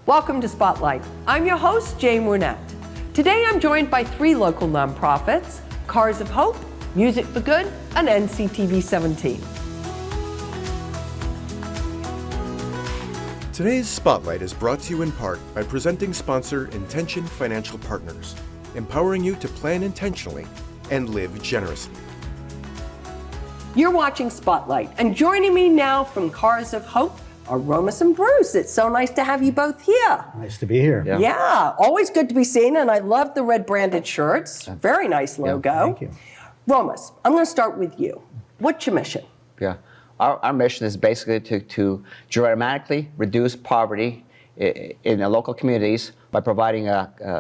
Welcome to Spotlight. I'm your host, Jane Wernette. Today I'm joined by 3 local nonprofits, Cars of Hope, Music for Good, and NCTV17. Today's Spotlight is brought to you in part by presenting sponsor Intention Financial Partners, empowering you to plan intentionally and live generously. You're watching Spotlight, and joining me now from Cars of Hope are Romus and Bruce. It's so nice to have you both here. Nice to be here. Yeah, always good to be seen, and I love the red branded shirts. Very nice logo. Thank you. Romus, I'm going to start with you. What's your mission? Yeah, our mission is basically to dramatically reduce poverty in the local communities by providing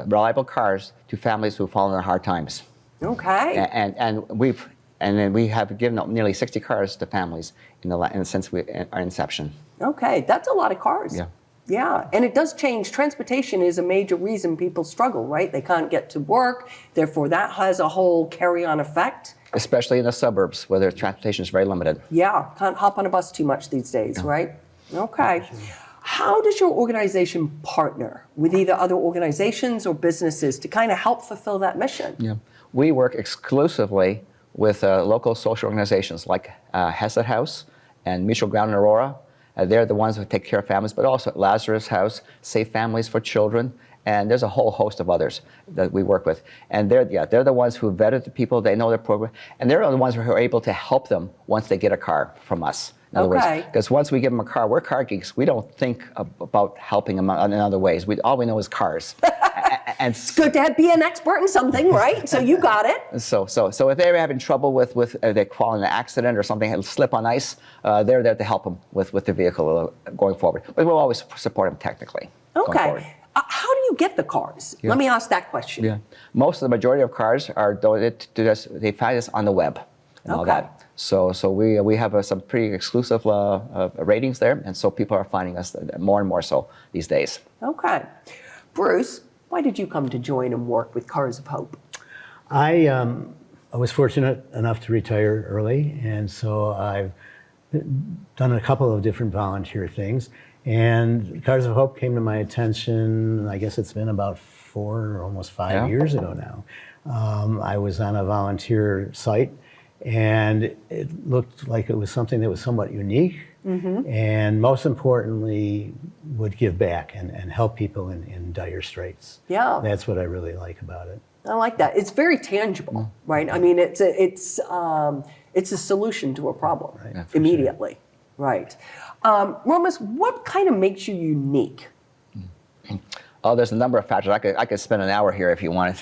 reliable cars to families who fall in hard times. Okay. And then we have given out nearly 60 cars to families since our inception. Okay, that's a lot of cars. Yeah. Yeah, and it does change. Transportation is a major reason people struggle, right? They can't get to work, therefore that has a whole carry-on effect. Especially in the suburbs where their transportation is very limited. Yeah, can't hop on a bus too much these days, right? Okay. How does your organization partner with either other organizations or businesses to kind of help fulfill that mission? Yeah. We work exclusively with local social organizations like Hesed House and Mutual Ground in Aurora. They're the ones who take care of families, but also Lazarus House, Safe Families for Children, and there's a whole host of others that we work with. And they're the ones who vetted the people, they know their program, and they're the ones who are able to help them once they get a car from us. In other words, because once we give them a car, we're car geeks. We don't think about helping them in other ways. All we know is cars. And it's good to be an expert in something, right? So you got it. So if they're having trouble with they fall in an accident or something, slip on ice, they're there to help them with the vehicle going forward. But we'll always support them technically. Okay. How do you get the cars? Yeah. Let me ask that question. Yeah. Most of the majority of cars are donated to us. They find us on the web and all that. So we have some pretty exclusive ratings there, and so people are finding us more and more so these days. Okay. Bruce, why did you come to join and work with Cars of Hope? I was fortunate enough to retire early, and so I've done a couple of different volunteer things. And Cars of Hope came to my attention, I guess it's been about 4 or almost 5 years ago now. I was on a volunteer site, and it looked like it was something that was somewhat unique, and most importantly, would give back and help people in dire straits. Yeah. That's what I really like about it. I like that. It's very tangible, right? I mean, it's a solution to a problem immediately, right? Romus, what kind of makes you unique? Oh, there's a number of factors. I could spend an hour here if you wanted.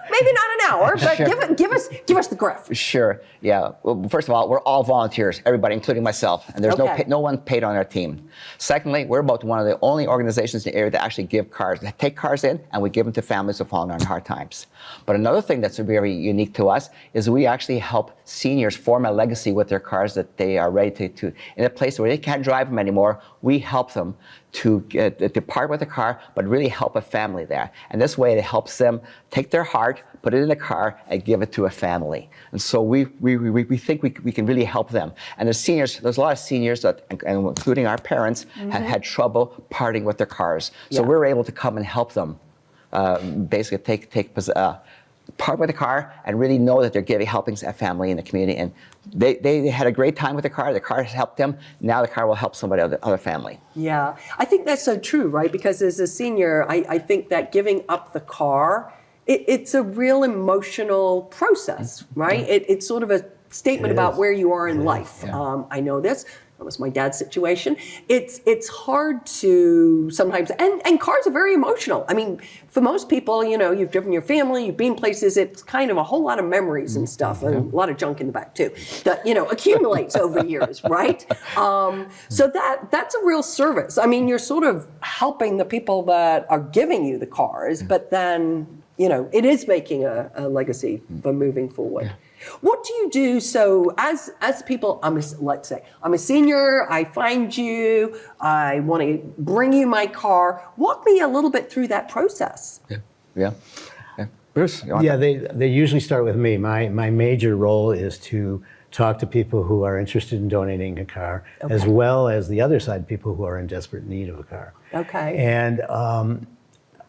Maybe not an hour, but sure. give us the graph. Sure. Yeah. Well, first of all, we're all volunteers, everybody, including myself, and there's no one paid on our team. Secondly, we're about one of the only organizations in the area that actually give cars, that take cars in, and we give them to families who fall in hard times. But another thing that's very unique to us is we actually help seniors form a legacy with their cars that they are ready to in a place where they can't drive them anymore. We help them to part with the car, but really help a family there. And this way it helps them take their heart, put it in a car, and give it to a family. And so we think we can really help them. And the seniors, there's a lot of seniors, that, including our parents, have had trouble parting with their cars. So we're able to come and help them basically part with the car and really know that they're helping a family in the community. And they had a great time with the car has helped them. Now the car will help somebody, other family. Yeah, I think that's so true, right? Because as a senior, I think that giving up the car, it's a real emotional process, right? It's sort of a statement about where you are in life. Yeah. I know this. That was my dad's situation. It's hard to sometimes, and cars are very emotional. I mean, for most people, you've driven your family, you've been places, it's kind of a whole lot of memories and stuff, and a lot of junk in the back too, that, accumulates over years, right? So that's a real service. I mean, you're sort of helping the people that are giving you the cars, but then, it is making a legacy for moving forward. Yeah. What do you do? So as people, let's say I'm a senior, I find you, I want to bring you my car. Walk me a little bit through that process. Yeah. Bruce? They usually start with me. My major role is to talk to people who are interested in donating a car, as well as the other side, people who are in desperate need of a car. Okay. And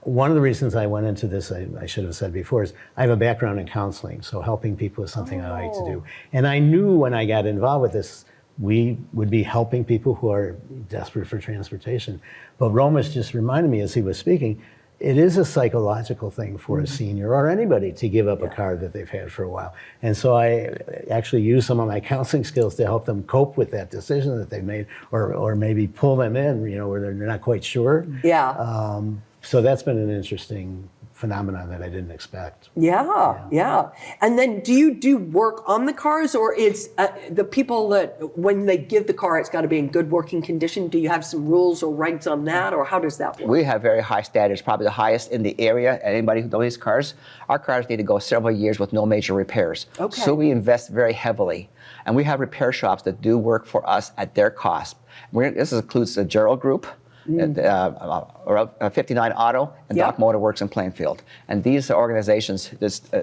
one of the reasons I went into this, I should have said before, is I have a background in counseling, so helping people is something I like to do. And I knew when I got involved with this, we would be helping people who are desperate for transportation. But Romas just reminded me as he was speaking, it is a psychological thing for a senior or anybody to give up a car that they've had for a while. And so I actually use some of my counseling skills to help them cope with that decision that they've made, or maybe pull them in, where they're not quite sure. Yeah. So that's been an interesting phenomenon that I didn't expect. Yeah. And then do you do work on the cars, or it's the people that when they give the car, it's got to be in good working condition? Do you have some rules or regs on that, or how does that work? We have very high standards, probably the highest in the area. Anybody who donates cars, our cars need to go several years with no major repairs. Okay. So we invest very heavily. And we have repair shops that do work for us at their cost. This includes the Gerald Group, 59 Auto, and Doc Motor Works in Plainfield. And these organizations,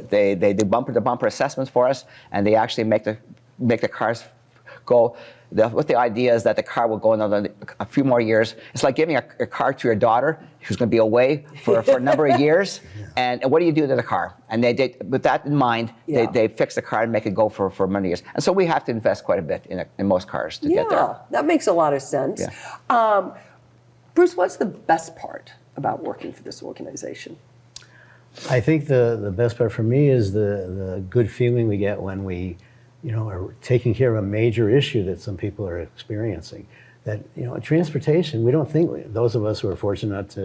they do bumper-to-bumper assessments for us, and they actually make the cars go. What the idea is that the car will go another a few more years. It's like giving a car to your daughter who's going to be away for a number of years. And what do you do to the car? And they with that in mind, they fix the car and make it go for many years. And so we have to invest quite a bit in most cars to get there. Yeah, that makes a lot of sense. Yeah. Bruce, what's the best part about working for this organization? I think the best part for me is the good feeling we get when we, are taking care of a major issue that some people are experiencing. That, transportation, we don't think, those of us who are fortunate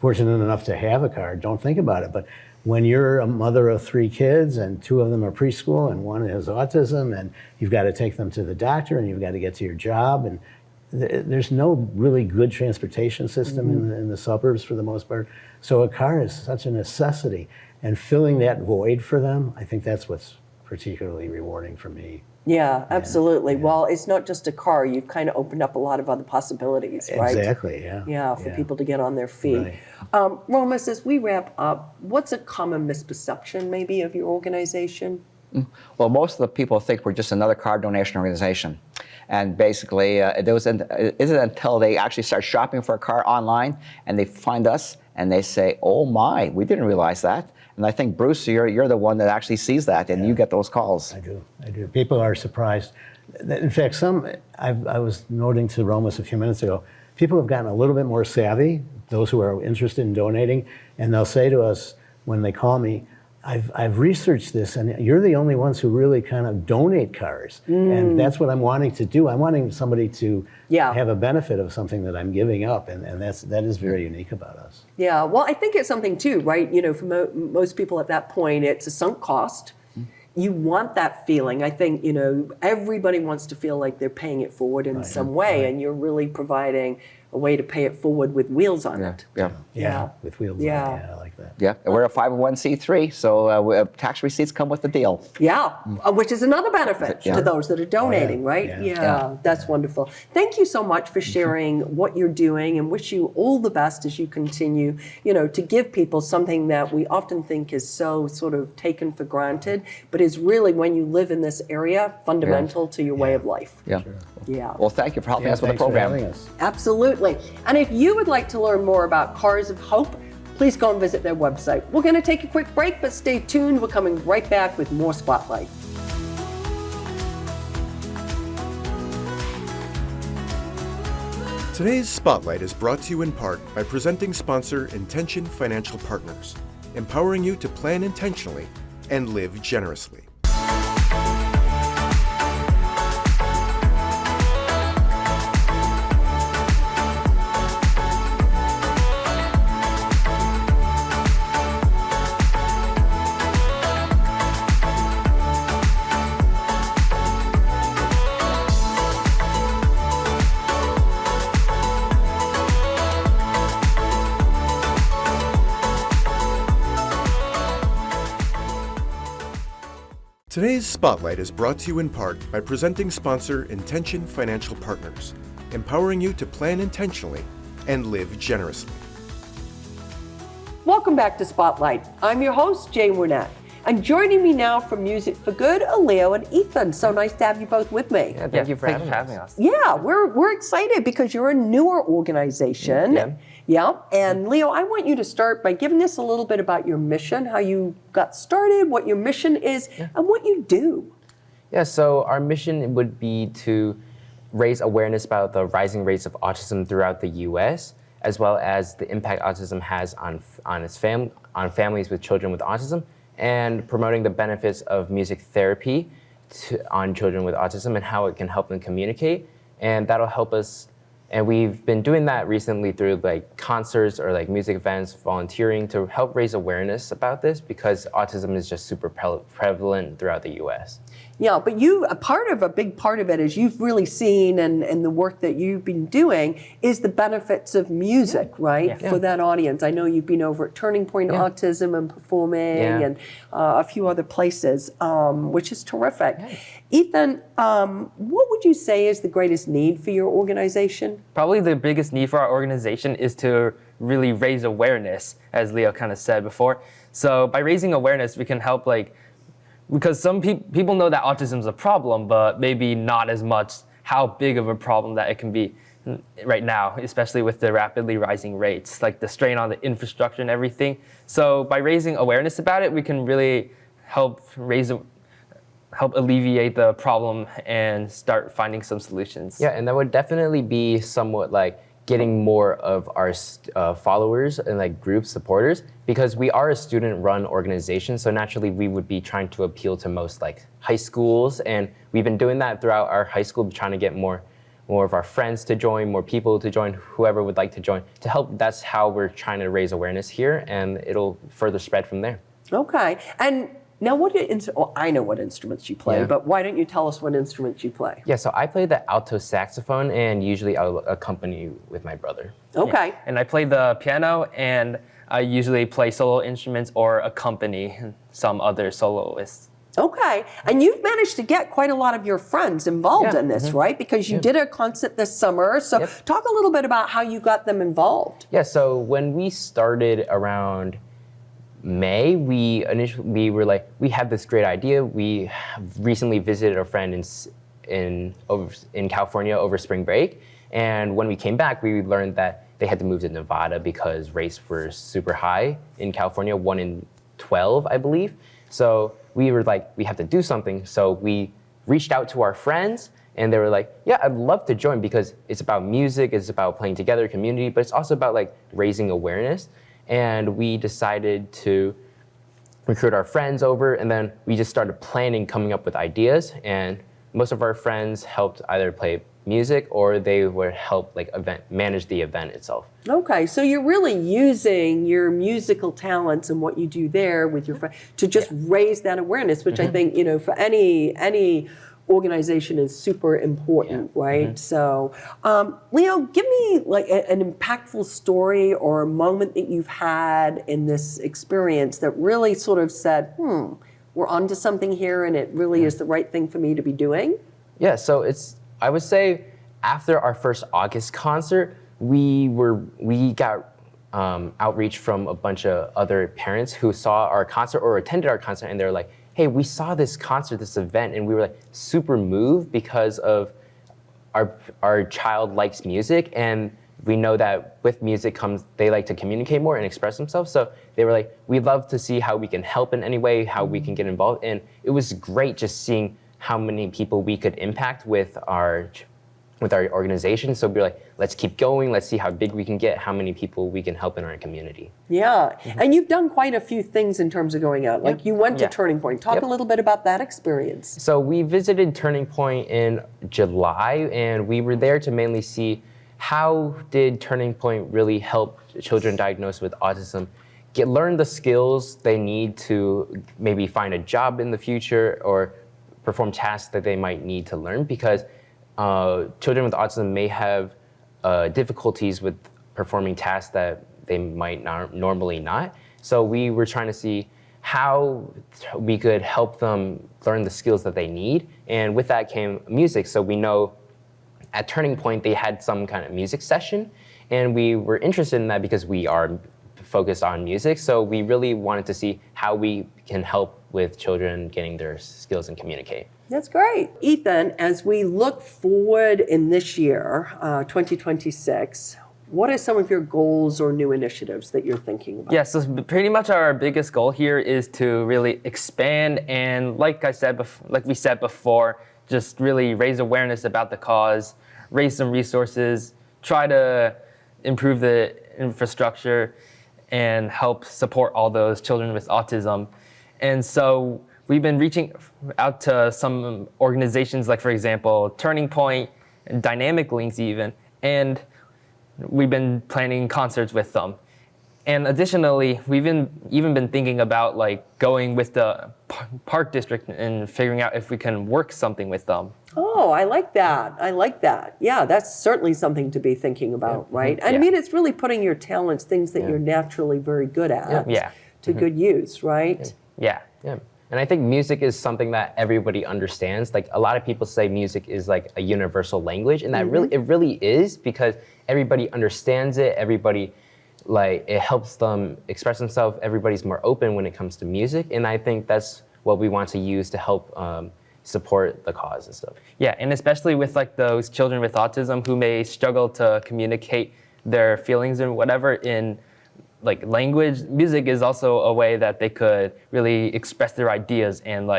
enough to have a car don't think about it. But when you're a mother of 3 kids and 2 of them are preschool and 1 has autism, and you've got to take them to the doctor and you've got to get to your job, and there's no really good transportation system in the suburbs for the most part. So a car is such a necessity, and filling that void for them, I think that's what's particularly rewarding for me. Yeah, absolutely. Well, it's not just a car. You've kind of opened up a lot of other possibilities, right? Exactly, yeah. Yeah, for people to get on their feet. Right. Romas, as we wrap up, what's a common misperception maybe of your organization? Well, most of the people think we're just another car donation organization. And basically, it isn't until they actually start shopping for a car online and they find us and they say, oh my, we didn't realize that. And I think, Bruce, you're the one that actually sees that, and you get those calls. I do. People are surprised. In fact, I was noting to Romas a few minutes ago, people have gotten a little bit more savvy, those who are interested in donating, and they'll say to us when they call me, I've researched this, and you're the only ones who really kind of donate cars. And that's what I'm wanting to do. I'm wanting somebody to have a benefit of something that I'm giving up, and that is very unique about us. Yeah, well, I think it's something too, right? For most people at that point, it's a sunk cost. You want that feeling. I think, everybody wants to feel like they're paying it forward in some way, and you're really providing a way to pay it forward with wheels on it. Yeah, with wheels on it. Yeah, I like that. Yeah, and we're a 501c3, so tax receipts come with the deal. Yeah, which is another benefit to those that are donating, right? Yeah, that's wonderful. Thank you so much for sharing what you're doing, and wish you all the best as you continue, to give people something that we often think is so sort of taken for granted, but is really, when you live in this area, fundamental to your way of life. Yeah. Sure. Yeah. Well, thank you for helping us with the program. For having us. Absolutely. And if you would like to learn more about Cars of Hope, please go and visit their website. We're going to take a quick break, but stay tuned. We're coming right back with more Spotlight. Today's Spotlight is brought to you in part by presenting sponsor Intention Financial Partners, empowering you to plan intentionally and live generously. Today's Spotlight is brought to you in part by presenting sponsor Intention Financial Partners, empowering you to plan intentionally and live generously. Welcome back to Spotlight. I'm your host, Jane Wernette. And joining me now from Music for Good are Leo and Ethan. So nice to have you both with me. Yeah, thank you for having us. Yeah, we're excited because you're a newer organization. Yeah. Yeah. And Leo, I want you to start by giving us a little bit about your mission, how you got started, what your mission is, and what you do. Yeah, so our mission would be to raise awareness about the rising rates of autism throughout the U.S., as well as the impact autism has on families with children with autism, and promoting the benefits of music therapy on children with autism and how it can help them communicate. And that'll help us. And we've been doing that recently through like concerts or like music events, volunteering to help raise awareness about this because autism is just super prevalent throughout the U.S. Yeah, but a big part of it is you've really seen and the work that you've been doing is the benefits of music, right, for that audience. I know you've been over at Turning Point Autism and performing and a few other places, which is terrific. Yeah. Ethan, what would you say is the greatest need for your organization? Probably the biggest need for our organization is to really raise awareness, as Leo kind of said before. So by raising awareness, we can help because some people know that autism is a problem, but maybe not as much how big of a problem that it can be right now, especially with the rapidly rising rates, like the strain on the infrastructure and everything. So by raising awareness about it, we can really help alleviate the problem and start finding some solutions. Yeah, and that would definitely be somewhat like getting more of our followers and like group supporters, because we are a student-run organization, so naturally we would be trying to appeal to most like high schools, and we've been doing that throughout our high school, trying to get more of our friends to join, more people to join, whoever would like to join, to help. That's how we're trying to raise awareness here, and it'll further spread from there. Okay, and now, I know what instruments you play, but why don't you tell us what instruments you play? Yeah, so I play the alto saxophone, and usually I'll accompany with my brother. Okay. Yeah. And I play the piano, and I usually play solo instruments or accompany some other soloists. Okay, and you've managed to get quite a lot of your friends involved in this, right? Because you did a concert this summer, so talk a little bit about how you got them involved. Yeah, so when we started around May, we were like, we had this great idea. We recently visited a friend in California over spring break, and when we came back, we learned that they had to move to Nevada because rates were super high in California, 1 in 12, I believe. So we were like, we have to do something. So we reached out to our friends, and they were like, yeah, I'd love to join because it's about music, it's about playing together, community, but it's also about like raising awareness. And we decided to recruit our friends over, and then we just started planning, coming up with ideas. And most of our friends helped either play music or they would help manage the event itself. Okay, so you're really using your musical talents and what you do there with your friends to just raise that awareness, which I think, for any organization is super important, right? So, Leo, give me like an impactful story or a moment that you've had in this experience that really sort of said, we're onto something here and it really is the right thing for me to be doing. Yeah, so I would say after our first August concert, we got outreach from a bunch of other parents who saw our concert or attended our concert, and they were like, hey, we saw this concert, this event, and we were like super moved because of our child likes music, and we know that with music comes, they like to communicate more and express themselves. So they were like, we'd love to see how we can help in any way, how we can get involved. And it was great just seeing how many people we could impact with our organization. So we're like, let's keep going. Let's see how big we can get, how many people we can help in our community. Yeah, and you've done quite a few things in terms of going out. Like you went to Turning Point. Talk a little bit about that experience. So we visited Turning Point in July, and we were there to mainly see how did Turning Point really help children diagnosed with autism learn the skills they need to maybe find a job in the future or perform tasks that they might need to learn, because children with autism may have difficulties with performing tasks that they might normally not. So we were trying to see how we could help them learn the skills that they need. And with that came music. So we know at Turning Point, they had some kind of music session. And we were interested in that because we are focused on music. So we really wanted to see how we can help with children getting their skills and communicate. That's great. Ethan, as we look forward in this year, 2026, what are some of your goals or new initiatives that you're thinking about? Yeah, so pretty much our biggest goal here is to really expand and, like we said before, just really raise awareness about the cause, raise some resources, try to improve the infrastructure, and help support all those children with autism. And so we've been reaching out to some organizations, like, for example, Turning Point, and Dynamic Links even, and we've been planning concerts with them. And additionally, we've even been thinking about going with the park district and figuring out if we can work something with them. Oh, I like that. I like that. Yeah, that's certainly something to be thinking about, right? I mean, it's really putting your talents, things that you're naturally very good at, to good use, right? Yeah. And I think music is something that everybody understands. Like, a lot of people say music is like a universal language, and that it really is, because everybody understands it. Everybody, it helps them express themselves. Everybody's more open when it comes to music, and I think that's what we want to use to help support the cause and stuff. Yeah, and especially with those children with autism who may struggle to communicate their feelings or whatever in language, music is also a way that they could really express their ideas and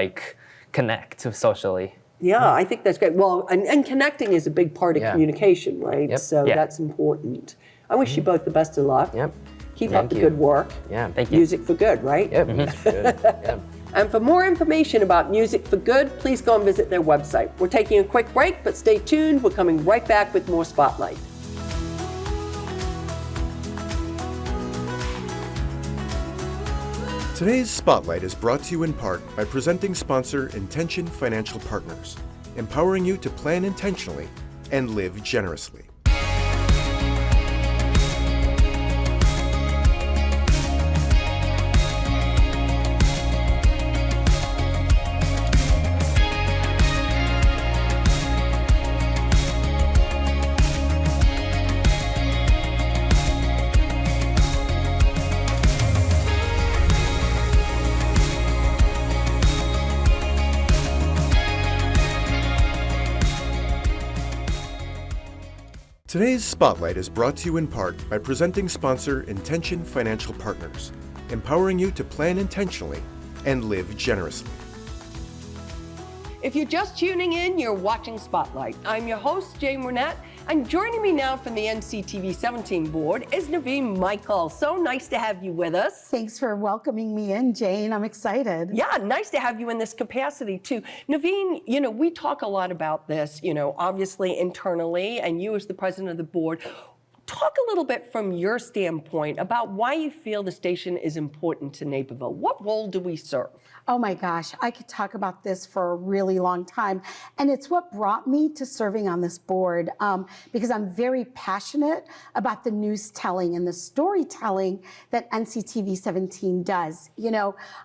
connect socially. Yeah, I think that's great. Well, and connecting is a big part of communication, right? Yep. So that's important. I wish you both the best of luck. Yep. Keep Thank up the you. good work. Yeah. Thank you. Music for Good, right? Yep. That's good. Yep. And for more information about Music for Good, please go and visit their website. We're taking a quick break, but stay tuned. We're coming right back with more Spotlight. Today's Spotlight is brought to you in part by presenting sponsor Intention Financial Partners, empowering you to plan intentionally and live generously. Today's Spotlight is brought to you in part by presenting sponsor Intention Financial Partners, empowering you to plan intentionally and live generously. If you're just tuning in, you're watching Spotlight. I'm your host, Jane Wernette, and joining me now from the NCTV17 board is Naveen Michael. So nice to have you with us. Thanks for welcoming me in, Jane. I'm excited. Yeah, nice to have you in this capacity too. Naveen, we talk a lot about this, obviously internally, and you as the president of the board. Talk a little bit from your standpoint about why you feel the station is important to Naperville. What role do we serve? Oh my gosh, I could talk about this for a really long time. And it's what brought me to serving on this board, because I'm very passionate about the news telling and the storytelling that NCTV17 does.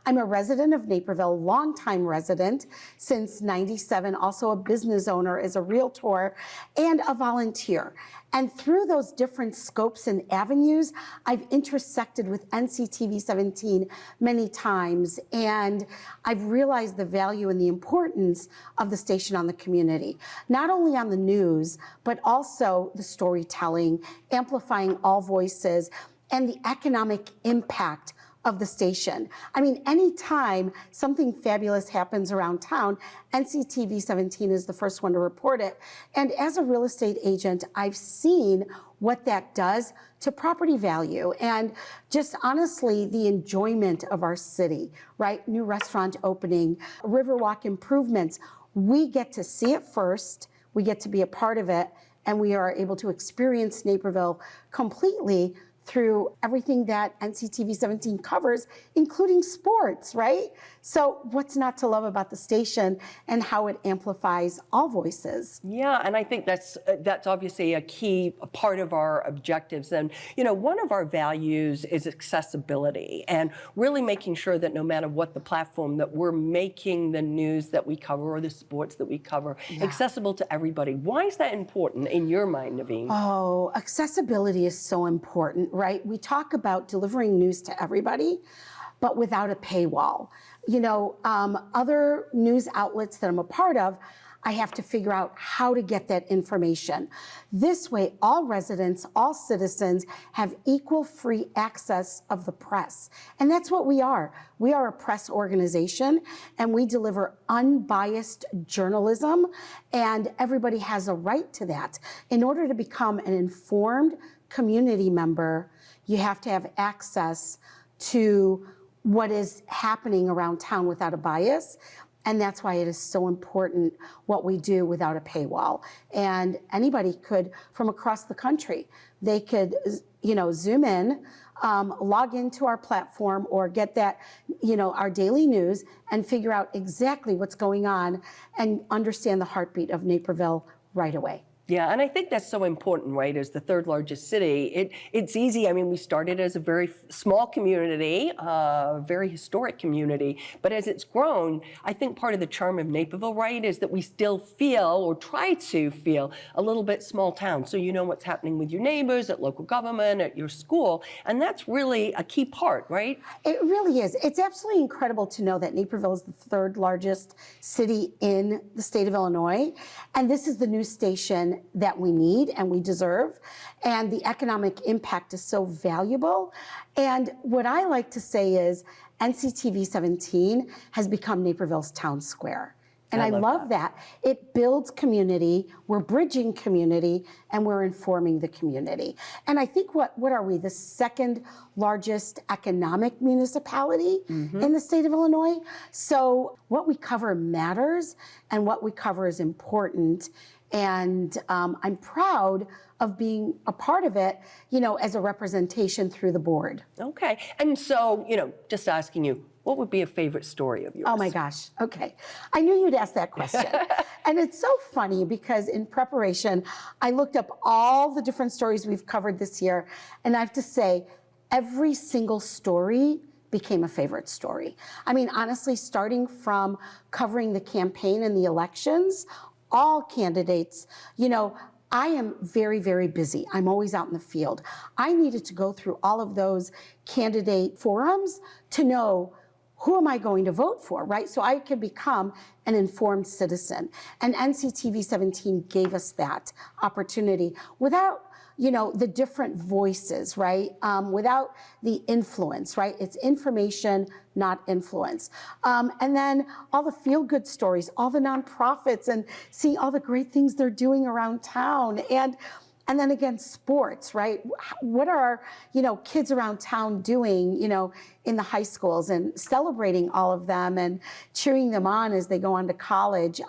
I'm a resident of Naperville, longtime resident since '97, also a business owner, as a realtor, and a volunteer. And through those different scopes and avenues, I've intersected with NCTV17 many times, and I've realized the value and the importance of the station on the community, not only on the news, but also the storytelling, amplifying all voices, and the economic impact of the station. I mean, anytime something fabulous happens around town, NCTV17 is the first one to report it. And as a real estate agent, I've seen what that does to property value and just honestly the enjoyment of our city, right? New restaurant opening, Riverwalk improvements. We get to see it first, we get to be a part of it, and we are able to experience Naperville completely through everything that NCTV17 covers, including sports, right? So what's not to love about the station and how it amplifies all voices? Yeah, and I think that's obviously a key part of our objectives. And one of our values is accessibility, and really making sure that no matter what the platform, that we're making the news that we cover or the sports that we cover accessible to everybody. Why is that important in your mind, Naveen? Oh, accessibility is so important, right? We talk about delivering news to everybody, but without a paywall. You know, other news outlets that I'm a part of, I have to figure out how to get that information. This way, all residents, all citizens have equal free access of the press. And that's what we are. We are a press organization, and we deliver unbiased journalism, and everybody has a right to that. In order to become an informed community member, you have to have access to what is happening around town without a bias. And that's why it is so important what we do without a paywall. And anybody could, from across the country, they could, you know, zoom in, log into our platform, or get that, you know, our daily news, and figure out exactly what's going on and understand the heartbeat of Naperville right away. Yeah, and I think that's so important, right? As the third largest city, it's easy. I mean, we started as a very small community, very historic community, but as it's grown, I think part of the charm of Naperville, right, is that we still feel, or try to feel, a little bit small town. So you know what's happening with your neighbors, at local government, at your school, and that's really a key part, right? It really is. It's absolutely incredible to know that Naperville is the third largest city in the state of Illinois, and this is the news station that we need and we deserve, and the economic impact is so valuable. And what I like to say is NCTV17 has become Naperville's town square. And I love that. It builds community, we're bridging community, and we're informing the community. And I think what are we, the second largest economic municipality in the state of Illinois? So what we cover matters, and what we cover is important. And I'm proud of being a part of it, you know, as a representation through the board. Okay, and so, you know, just asking you, what would be a favorite story of yours? Oh my gosh, okay. I knew you'd ask that question. And it's so funny because in preparation, I looked up all the different stories we've covered this year, and I have to say, every single story became a favorite story. I mean, honestly, starting from covering the campaign and the elections, all candidates, you know, I am very, very busy. I'm always out in the field. I needed to go through all of those candidate forums to know who am I going to vote for, right? So I could become an informed citizen. And NCTV17 gave us that opportunity without, you know, the different voices, right? Without the influence, right? It's information, not influence. And then all the feel-good stories, all the nonprofits, and see all the great things they're doing around town. And then again, sports, right? What are our, you know, kids around town doing, you know, in the high schools, and celebrating all of them and cheering them on as they go on to college.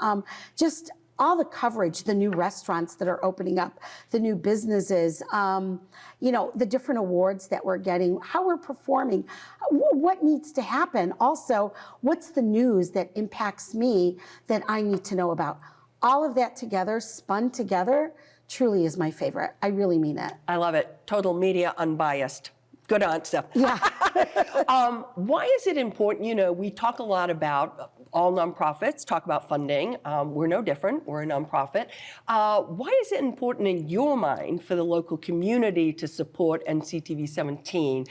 Just all the coverage, the new restaurants that are opening up, the new businesses, you know, the different awards that we're getting, how we're performing, what needs to happen. Also, what's the news that impacts me that I need to know about? All of that together, spun together, truly is my favorite. I really mean it. I love it. Total media unbiased. Good answer. Yeah. Why is it important? You know, we talk a lot about all nonprofits, talk about funding. We're no different. We're a nonprofit. Why is it important in your mind for the local community to support NCTV17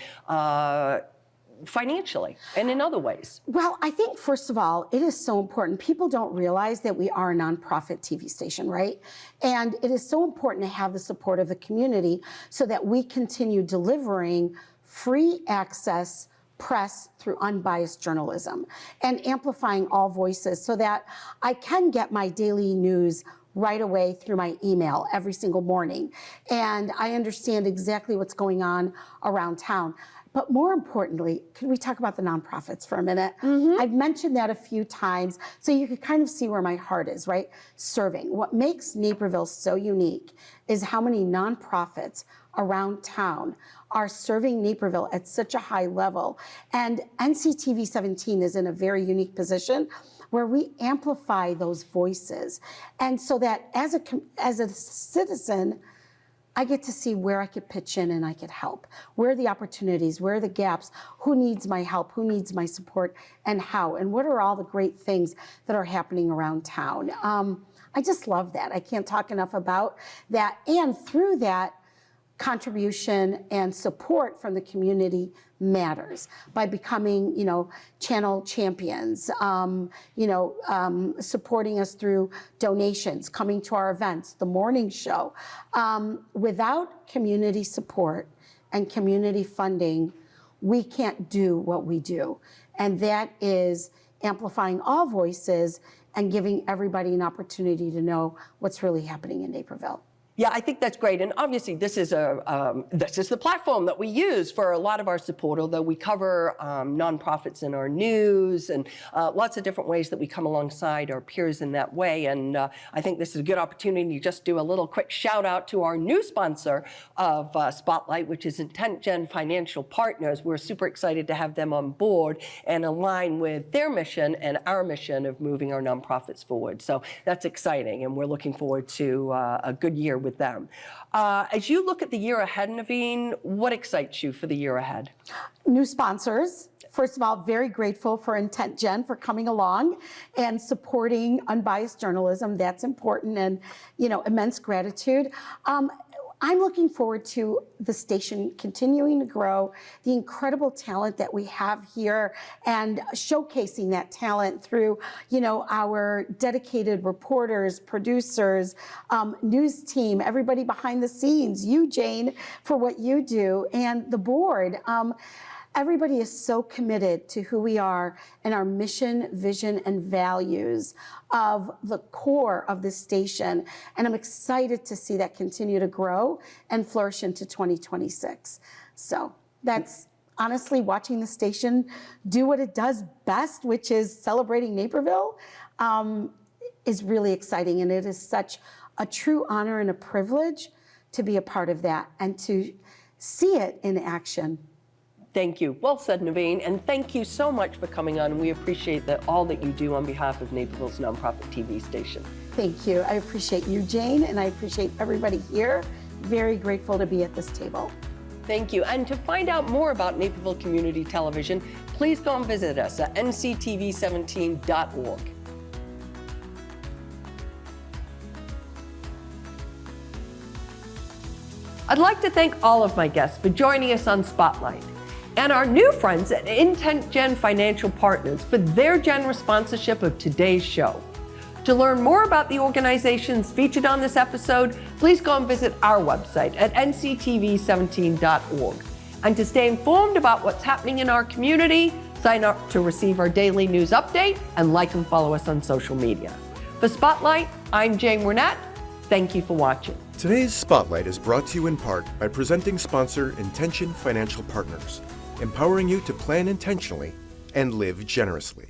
financially and in other ways? Well, I think, first of all, it is so important. People don't realize that we are a nonprofit TV station, right? And it is so important to have the support of the community so that we continue delivering free access press through unbiased journalism and amplifying all voices so that I can get my daily news right away through my email every single morning. And I understand exactly what's going on around town. But more importantly, could we talk about the nonprofits for a minute? I've mentioned that a few times, so you could kind of see where my heart is, right? Serving. What makes Naperville so unique is how many nonprofits around town are serving Naperville at such a high level. And NCTV17 is in a very unique position where we amplify those voices. And so that as a citizen, I get to see where I could pitch in and I could help. Where are the opportunities? Where are the gaps? Who needs my help? Who needs my support? And how? And what are all the great things that are happening around town? I just love that. I can't talk enough about that. And through that, contribution and support from the community matters by becoming, channel champions, supporting us through donations, coming to our events, the morning show. Without community support and community funding, we can't do what we do. And that is amplifying all voices and giving everybody an opportunity to know what's really happening in Naperville. Yeah, I think that's great. And obviously, this is the platform that we use for a lot of our support, although we cover nonprofits in our news and lots of different ways that we come alongside our peers in that way. And I think this is a good opportunity to just do a little quick shout out to our new sponsor of Spotlight, which is IntentGen Financial Partners. We're super excited to have them on board and align with their mission and our mission of moving our nonprofits forward. So that's exciting, and we're looking forward to a good year with them. As you look at the year ahead, Naveen, what excites you for the year ahead? New sponsors. First of all, very grateful for IntentGen for coming along and supporting unbiased journalism. That's important, and immense gratitude. I'm looking forward to the station continuing to grow, the incredible talent that we have here, and showcasing that talent through, our dedicated reporters, producers, news team, everybody behind the scenes, you, Jane, for what you do, and the board. Everybody is so committed to who we are and our mission, vision, and values of the core of this station. And I'm excited to see that continue to grow and flourish into 2026. So that's honestly watching the station do what it does best, which is celebrating Naperville, is really exciting. And it is such a true honor and a privilege to be a part of that and to see it in action. Thank you. Well said, Naveen. And thank you so much for coming on. We appreciate all that you do on behalf of Naperville's nonprofit TV station. Thank you. I appreciate you, Jane, and I appreciate everybody here. Very grateful to be at this table. Thank you. And to find out more about Naperville Community Television, please go and visit us at NCTV17.org. I'd like to thank all of my guests for joining us on Spotlight, and our new friends at IntentGen Financial Partners for their generous sponsorship of today's show. To learn more about the organizations featured on this episode, please go and visit our website at nctv17.org. And to stay informed about what's happening in our community, sign up to receive our daily news update and like and follow us on social media. For Spotlight, I'm Jane Wernette. Thank you for watching. Today's Spotlight is brought to you in part by presenting sponsor IntentGen Financial Partners, empowering you to plan intentionally and live generously.